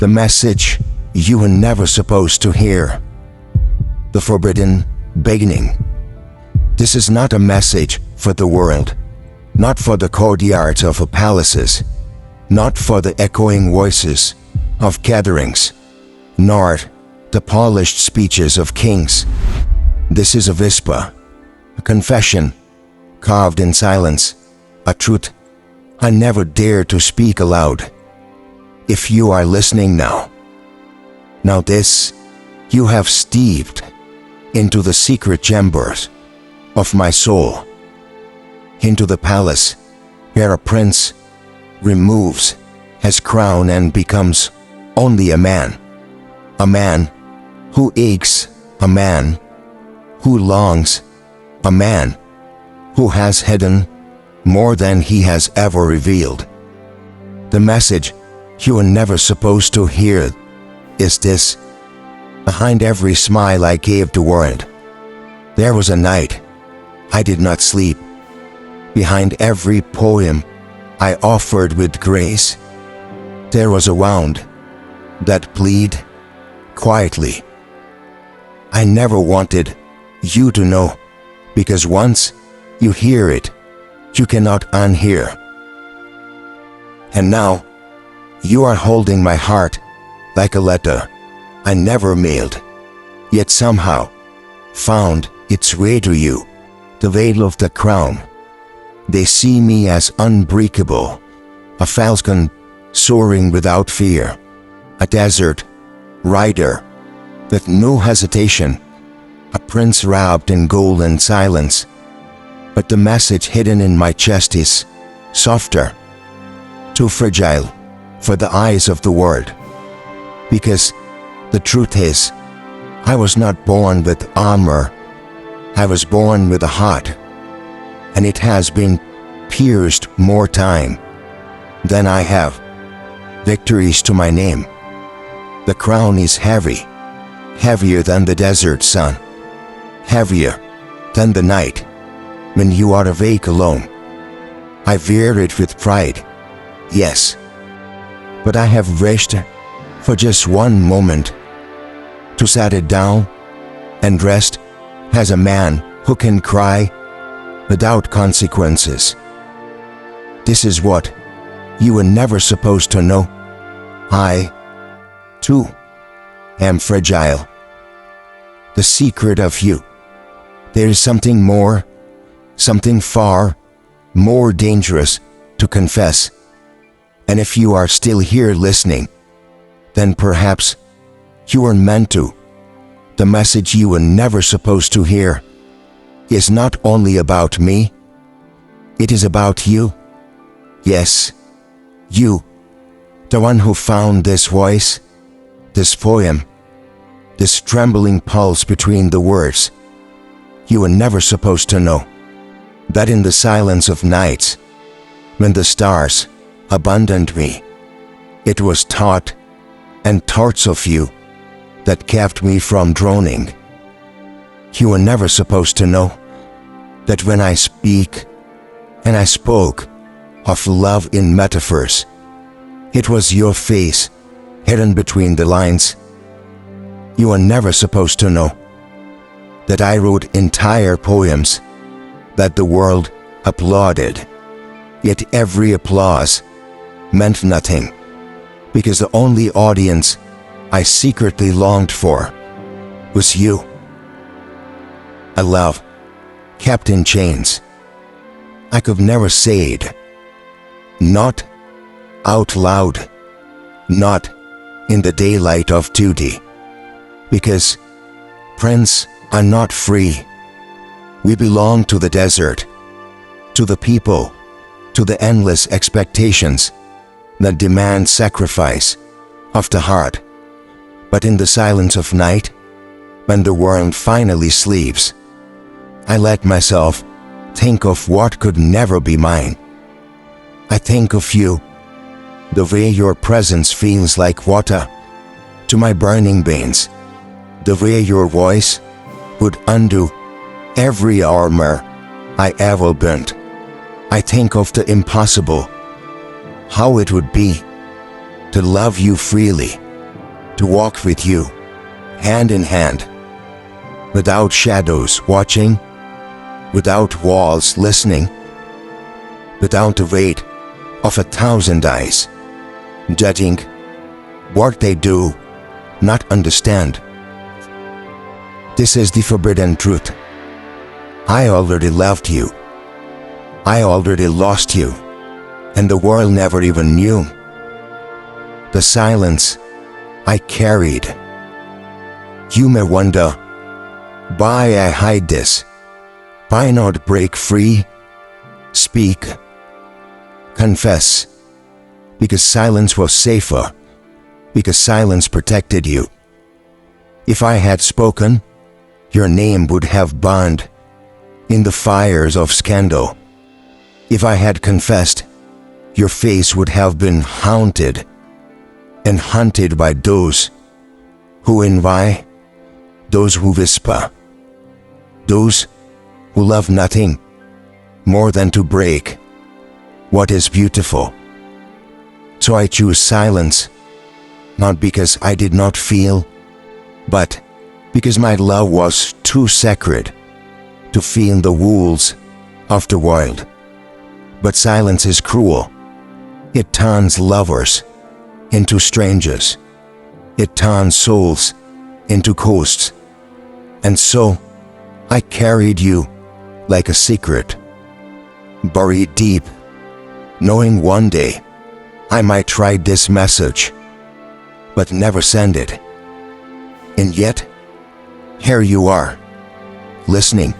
The message you were never supposed to hear. The forbidden beginning. This is not a message for the world, not for the courtyards of palaces, not for the echoing voices of gatherings, nor the polished speeches of kings. This is a whisper, a confession, carved in silence, a truth I never dared to speak aloud. If you are listening now this you have steeped into the secret chambers of my soul, into the palace where a prince removes his crown and becomes only a man who aches, a man who longs, a man who has hidden more than he has ever revealed. The message you were never supposed to hear is this: behind every smile I gave the world, there was a night I did not sleep. Behind every poem I offered with grace, there was a wound that bled quietly. I never wanted you to know, because once you hear it, you cannot unhear. And now, you are holding my heart like a letter I never mailed, yet somehow found its way to you. The veil of the crown. They see me as unbreakable, a falcon soaring without fear, a desert rider with no hesitation, a prince wrapped in gold and silence. But the message hidden in my chest is softer, too fragile for the eyes of the world. Because the truth is, I was not born with armor, I was born with a heart, and it has been pierced more time than I have victories to my name. The crown is heavy, heavier than the desert sun, heavier than the night when you are awake alone. I wear it with pride, yes, but I have wished for just one moment to set it down and rest as a man who can cry without consequences. This is what you were never supposed to know. I, too, am fragile. The secret of you. There is something more, something far more dangerous to confess. And if you are still here listening, then perhaps you were meant to. The message you were never supposed to hear is not only about me, it is about you. Yes, you, the one who found this voice, this poem, this trembling pulse between the words. You were never supposed to know that in the silence of nights, when the stars abandoned me, it was thought and thoughts of you that kept me from droning. You were never supposed to know that when I speak, and I spoke of love in metaphors, it was your face hidden between the lines. You were never supposed to know that I wrote entire poems that the world applauded, yet every applause meant nothing, because the only audience I secretly longed for was you. A love kept in chains. I could never say it, not out loud, not in the daylight of duty, because princes are not free. We belong to the desert, to the people, to the endless expectations that demand sacrifice of the heart. But in the silence of night, when the world finally sleeps, I let myself think of what could never be mine. I think of you, the way your presence feels like water to my burning veins, the way your voice would undo every armor I ever burnt. I think of the impossible, how it would be to love you freely to walk with you, hand in hand, without shadows watching, without walls listening, without the weight of 1,000 eyes, judging what they do not understand. This is the forbidden truth. I already left you. I already lost you, and the world never even knew. The silence I carried. You may wonder, why I hide this? Why not break free? Speak. Confess. Because silence was safer. Because silence protected you. If I had spoken, your name would have burned in the fires of scandal. If I had confessed, your face would have been haunted and hunted by those who envy, those who whisper, those who love nothing more than to break what is beautiful. So I choose silence, not because I did not feel, but because my love was too sacred to feel the wounds of the world. But silence is cruel. It turns lovers into strangers. It turns souls into ghosts. And so, I carried you like a secret, buried deep, knowing one day I might write this message, but never send it. And yet, here you are, listening.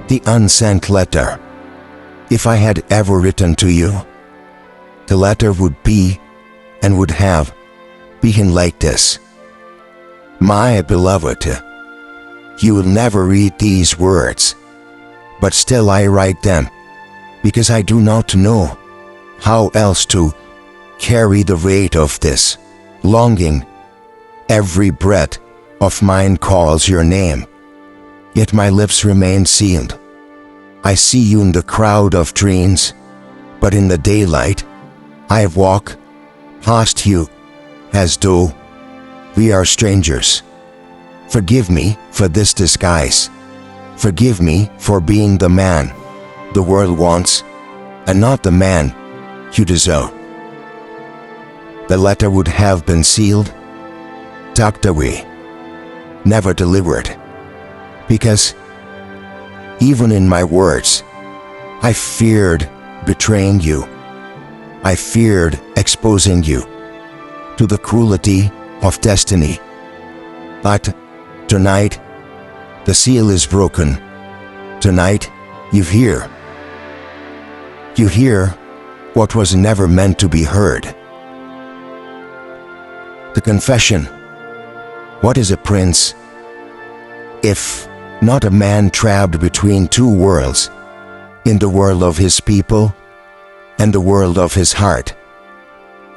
The unsent letter. If I had ever written to you, the letter would be and would have been like this. My beloved, you will never read these words, but still I write them because I do not know how else to carry the weight of this longing. Every breath of mine calls your name, yet my lips remain sealed. I see you in the crowd of dreams, but in the daylight, I walk past you as though we are strangers. Forgive me for this disguise. Forgive me for being the man the world wants and not the man you deserve. The letter would have been sealed, tucked away, never delivered, because even in my words, I feared betraying you. I feared exposing you to the cruelty of destiny. But tonight, the seal is broken. Tonight, you hear. You hear what was never meant to be heard. The confession. What is a prince if not a man trapped between two worlds, in the world of his people and the world of his heart?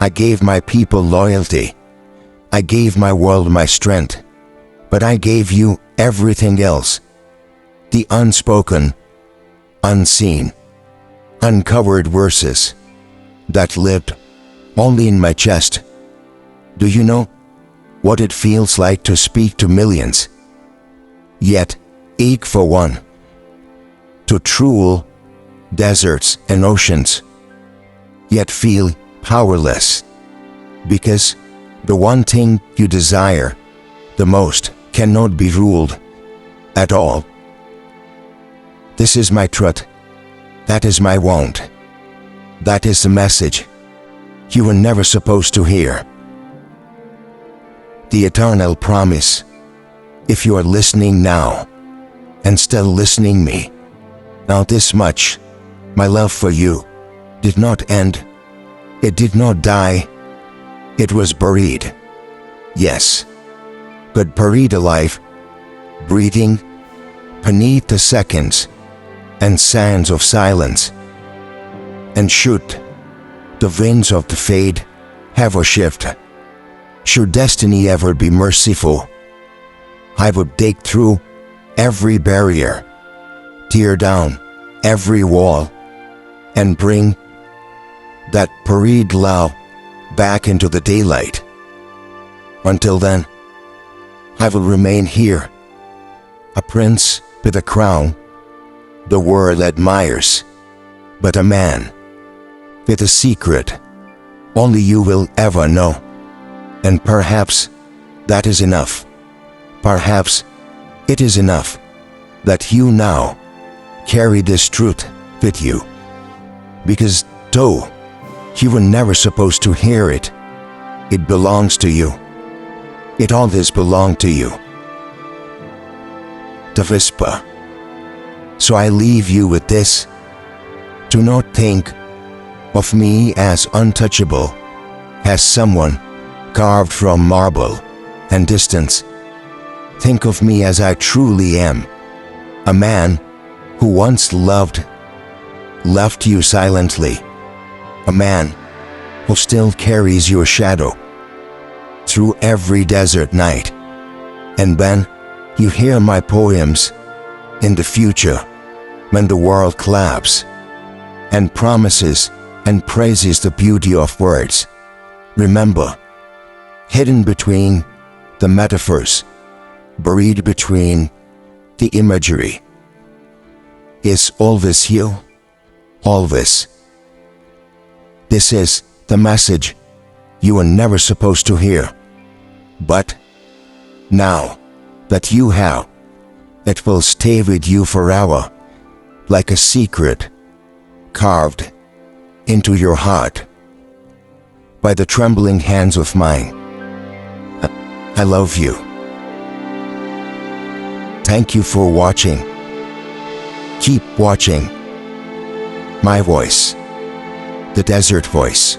I gave my people loyalty. I gave my world my strength, but I gave you everything else. The unspoken, unseen, uncovered verses that lived only in my chest. Do you know what it feels like to speak to millions, yet ache for one, to true deserts and oceans, yet feel powerless, because the one thing you desire the most cannot be ruled at all? This is my truth. That is my want. That is the message you were never supposed to hear. The eternal promise. If you are listening now, and still listening me, now this much, my love for you did not end. It did not die. It was buried. Yes, but buried alive, breathing beneath the seconds and sands of silence. And should the winds of the fade ever shift, should destiny ever be merciful, I would dig through every barrier, tear down every wall, and bring that buried love back into the daylight. Until then, I will remain here, a prince with a crown the world admires, but a man with a secret only you will ever know. And perhaps that is enough. Perhaps it is enough that you now carry this truth with you. Because though you were never supposed to hear it, it belongs to you. It always belonged to you. The whisper. So I leave you with this. Do not think of me as untouchable, as someone carved from marble and distance. Think of me as I truly am, a man who once left you silently, a man who still carries your shadow through every desert night. And when you hear my poems in the future, when the world claps and promises and praises the beauty of words, remember, hidden between the metaphors, buried between the imagery, is always you, always. This is the message you were never supposed to hear, but now that you have, it will stay with you forever, like a secret carved into your heart by the trembling hands of mine. I love you. Thank you for watching. Keep watching. My voice, the desert voice.